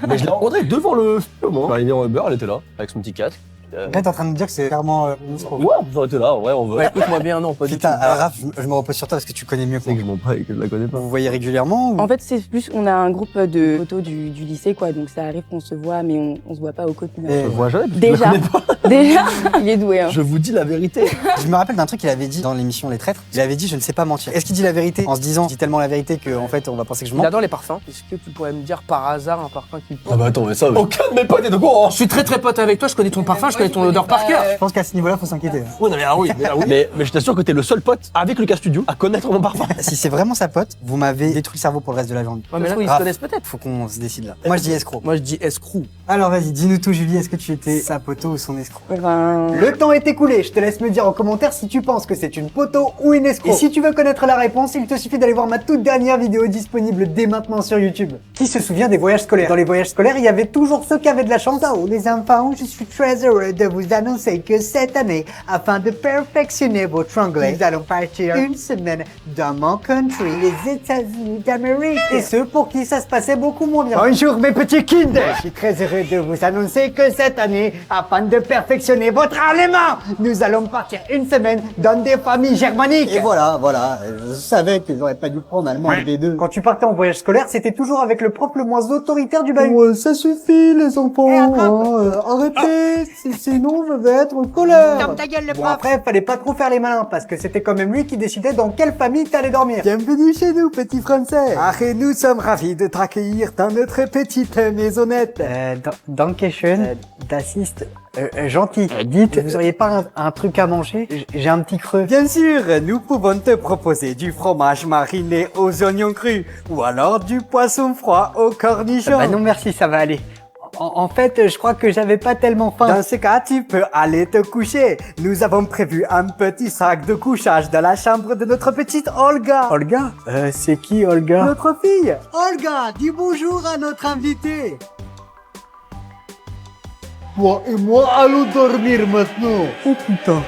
Mais je l'ai rencontré devant le... Comment? Arrivé en Uber, elle était là, avec son petit casque. Là, t'es en train de me dire que c'est clairement une escroc. Ouais, on était là, ouais, on veut. Écoute-moi bien, non, pas du tout. Putain, Raph, je me repose sur toi parce que tu connais mieux que moi. C'est que je m'en pas et que je la connais pas. Vous voyez régulièrement ou... En fait, c'est plus, on a un groupe de photos du lycée, quoi. Donc ça arrive qu'on se voit, mais on se voit pas au quotidien. On se voit jamais, parce que Déjà, je la connais pas. déjà, il est doué. Hein. Je vous dis la vérité. Je me rappelle d'un truc qu'il avait dit dans l'émission Les Traîtres. Il avait dit je ne sais pas mentir. Est-ce qu'il dit la vérité en se disant, il dit tellement la vérité qu'en fait on va penser que je mens? Il adore les parfums. Est-ce que tu pourrais me dire par hasard un parfum qui porte? Ah bah attends, mais ça, aucun de mes potes est de courant. Je suis très pote avec toi, je connais ton parfum, je connais ton odeur par cœur. Je pense qu'à ce niveau-là, faut s'inquiéter. Oui, non, mais ah oui, mais je t'assure que t'es le seul pote avec Lucas Studio à connaître mon parfum. Si c'est vraiment sa pote, vous m'avez détruit le cerveau pour le reste de la journée. Ouais, mais là, ils se connaissent peut-être. Faut qu'on se décide là. Moi, je dis escroc. Moi, je dis escroc. Alors, vas-y, dis-nous tout, Julie. Est-ce que tu étais sa poteau ou son escroc? Ben... Le temps est écoulé. Je te laisse me dire en commentaire si tu penses que c'est une poteau ou une escroc. Et si tu veux connaître la réponse, il te suffit d'aller voir ma toute dernière vidéo disponible dès maintenant sur YouTube. Qui se souvient des voyages scolaires? Dans les voyages scolaires, il y avait toujours ceux qui avaient de la chance. Oh, les enfants, je suis très heureux de vous annoncer que cette année, afin de perfectionner votre anglais, nous allons partir une semaine dans mon country, les États-Unis d'Amérique. Et ceux pour qui ça se passait beaucoup moins bien. Bonjour mes petits kids, je suis très heureux de vous annoncer que cette année, afin de perfectionner votre allemand, nous allons partir une semaine dans des familles germaniques. Et voilà, je savais que j'aurais pas dû prendre allemand en B2. Quand tu partais en voyage scolaire, c'était toujours avec le prof le moins autoritaire du bahut. Ouais, ça suffit les enfants, arrêtez, sinon je vais être en colère. Ferme ta gueule, le prof. Bon, après, fallait pas trop faire les malins, parce que c'était quand même lui qui décidait dans quelle famille t'allais dormir. Bienvenue chez nous, petit français. Ah, et nous sommes ravis de t'accueillir dans notre petite maisonnette. Dankeschön, d'assist, gentil. Dites, vous auriez pas un truc à manger? J'ai un petit creux. Bien sûr, nous pouvons te proposer du fromage mariné aux oignons crus, ou alors du poisson froid aux cornichons. Bah non merci, ça va aller. En fait, je crois que j'avais pas tellement faim. Dans ce cas, tu peux aller te coucher. Nous avons prévu un petit sac de couchage dans la chambre de notre petite Olga. Olga? C'est qui Olga? Notre fille. Olga, dis bonjour à notre invité. Toi et moi allons dormir maintenant. Oh putain.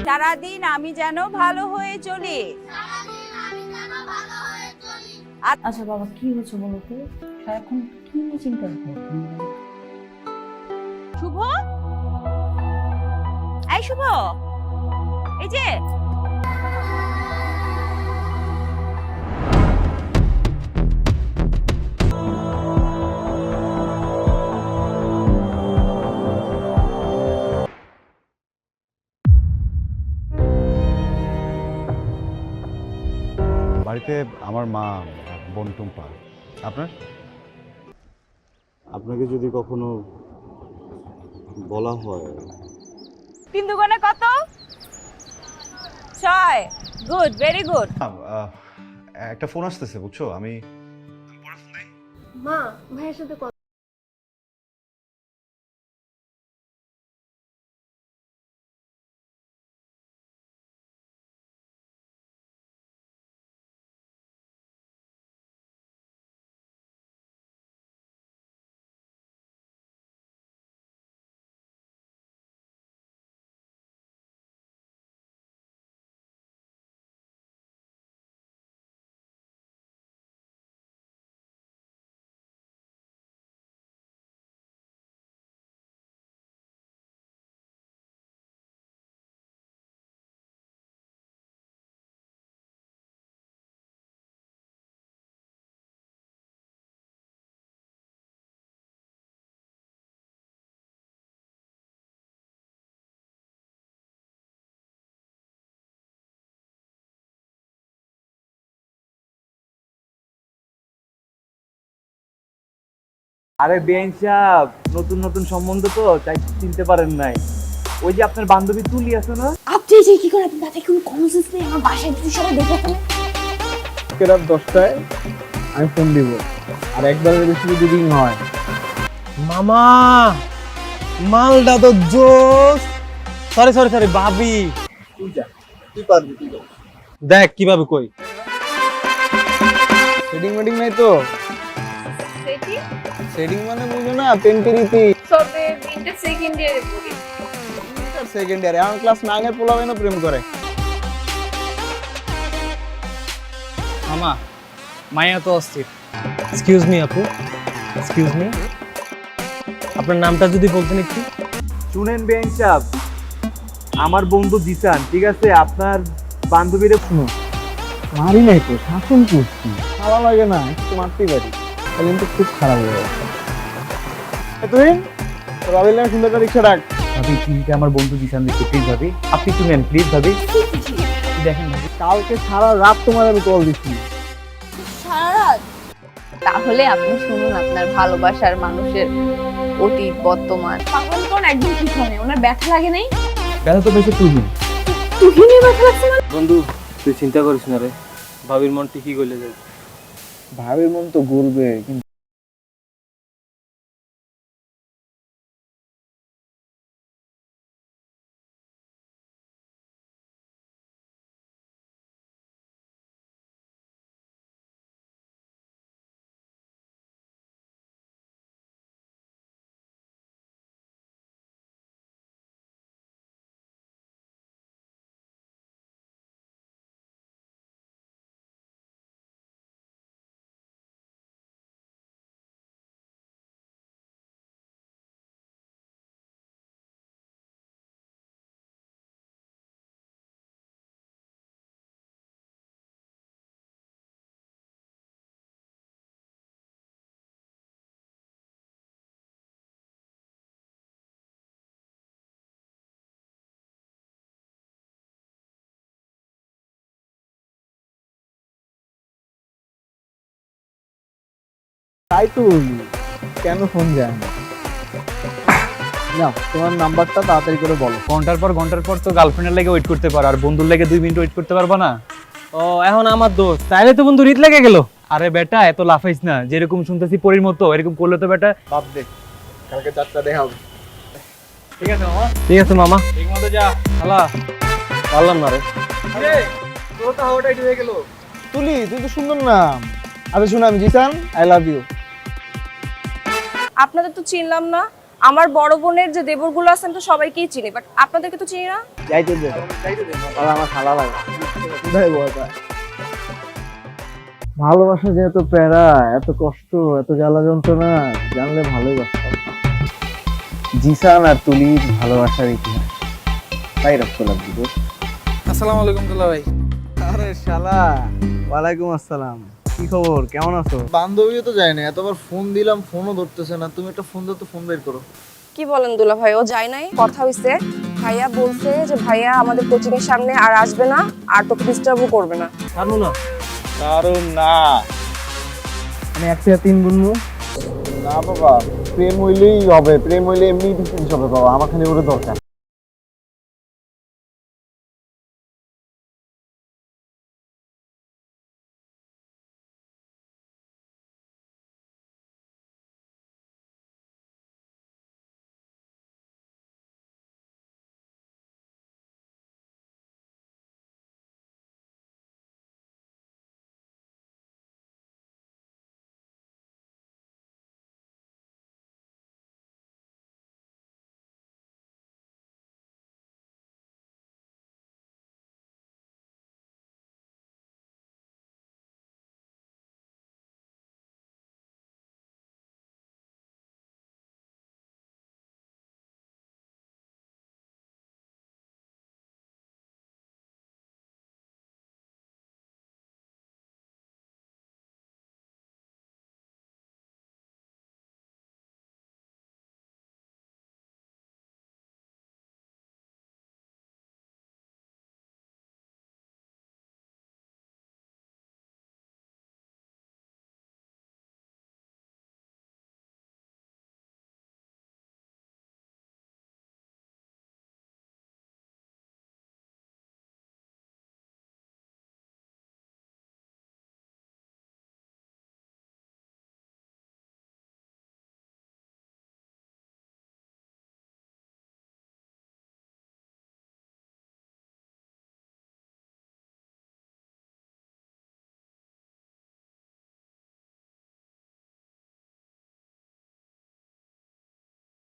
সারাদিন আমি যেন ভালো হয়ে চলি। আচ্ছা বাবা, কি হয়েছে বলো তো? সারাক্ষণ কি নিয়ে চিন্তা করছো? শুভ, এই শুভ, এই যে বাড়িতে আমার মা, বোন টুম্পা। আপনার? আপনাকে যদি কখনো বলা হয় 3 দুগুণে কত? 6 গুড ভেরি গুড একটা ফোন আসতেছে বুঝছো, আমি মা ভাইয়ের সাথে কথা আরে বেঞ্চ সাহেব, নতুন নতুন সম্বন্ধ তো তাই চিনতে পারেন নাই। ওই যে আপনার বান্ধবী তুলি আছে না, আপনি যে কি করে আপনার তাতে কোনো কমন সেন্স নেই আমার বাসায় যদি সবাই দেখে ফেলে রাত 10টায় আমি ফোন দিব, আর একবারের বেশি যদি রিং হয়। মামা মালটা তো জোস। সরি সরি সরি ভাবি, তুই পারবি, দেখ কিভাবে কই। সেটিং মেটিং নাই তো? সেটিং মানে বুঝো না, পেন্টিরিতি সবে ইন্টার সেকেন্ড ইয়ারে পড়ি। ইন্টার সেকেন্ড ইয়ারে এখন ক্লাস 9 এর পোলাবেন প্রেম করে। মামা মায়া তো অস্থির। এক্সকিউজ মি আপু, এক্সকিউজ মি, আপনার নামটা যদি বলতেন একটু। শুনেন বেঞ্চ সাহেব, আমার বন্ধু জিসান, ঠিক আছে? আপনার বান্ধবীরে শুনুন। মারি নাই তো, শাসন করছি, ভালো লাগে না, একটু মারতেই পারি, তাহলে কিন্তু খুব খারাপ হয়ে যাবে। তুই রাবিলের সুন্দর একটা রিক্সা ডাক। ভাবি চিনিটা আমার বন্ধু জিসান দিচ্ছে, প্লিজ ভাবি আপনি একটু নেন প্লিজ। ভাবি দেখেন ভাবি, কালকে সারা রাত তোমার আমি কল দিচ্ছি। সারা রাত? তাহলে আপনি শুনুন আপনার ভালোবাসার মানুষের অতীত বর্তমান। পাগল কোন একদম ঠিক হয় না, ওনার ব্যথা লাগে নাই? ব্যথা তো বেশি তুহিন। তুহিনের ব্যথা লাগছে না? বন্ধু তুই চিন্তা করিস না রে, ভাবির মন ঠিকই গলে যাবে। ভাবির মন তো গলবে, কিন্তু তাই তো কেন ফোন যায় না? না তোমার নাম্বারটা তাড়াতাড়ি করে বলো। ঘন্টার পর তো গার্লফ্রেন্ডের লেগে ওয়েট করতে পারো, আর বন্ধুর লেগে 2 মিনিট ওয়েট করতে পারবা না? ও এখন আমার দোষ, তাইলে তো বন্ধু রিত লেগে গেল। আরে বেটা এত লাফাইস না, যেরকম শুনতেছি পরীর মতো এরকম করলে তো বেটা বাপ দে, কালকে যাত্রা দেখা হবে। ঠিক আছে মামা? ঠিক আছে মামা, ঠিক মতো যা। শালা পারলাম না রে। আরে তোর তো হাওয়াটা একটু হয়ে গেল। তুলি তুই তো সুন্দর নাম। আচ্ছা শুন, আমি জিসান, আই লাভ ইউ। আপনাদের তো চিনলাম না। আমার বড় বোনের যে দেবরগুলো আছেন তো সবাইকেই চিনি, বাট আপনাদেরকে তো চিনি না। যাইতে দে, আর আমার খালা লাগে। কোথায় বলবা? ভালোবাসা যে এত প্যারা, এত কষ্ট, এত জ্বালা যন্ত্রণা, জানলে ভালোই বাসতাম। জিসান আর তুলির ভালোবাসার ইতিহাস তাই রক্ত লাগবে। আসসালামু আলাইকুম দুলা ভাই। আরে শালা, ওয়ালাইকুম আসসালাম। কি খবর, কেমন আছো? বান্ধবীও তো যায় না, এতবার ফোন দিলাম ফোনও ধরতেছে না। তুমি একটা ফোন দাও তো, ফোন বের করো। কি বলেন দুলা ভাই, ও যায় নাই? কথা হইছে, ভাইয়া বলছে যে ভাইয়া আমাদের কোচিং এর সামনে আর আসবে না, আর তোকে ডিস্টার্বও করবে না। কারণ না, কারণ না আমি 1 থেকে 3 গুনবো না বাবা। প্রেম হইলেই হবে, প্রেম হইলে এমনি ডিস্টেন্স হবে বাবা, আমার খালি ওরে দরকার।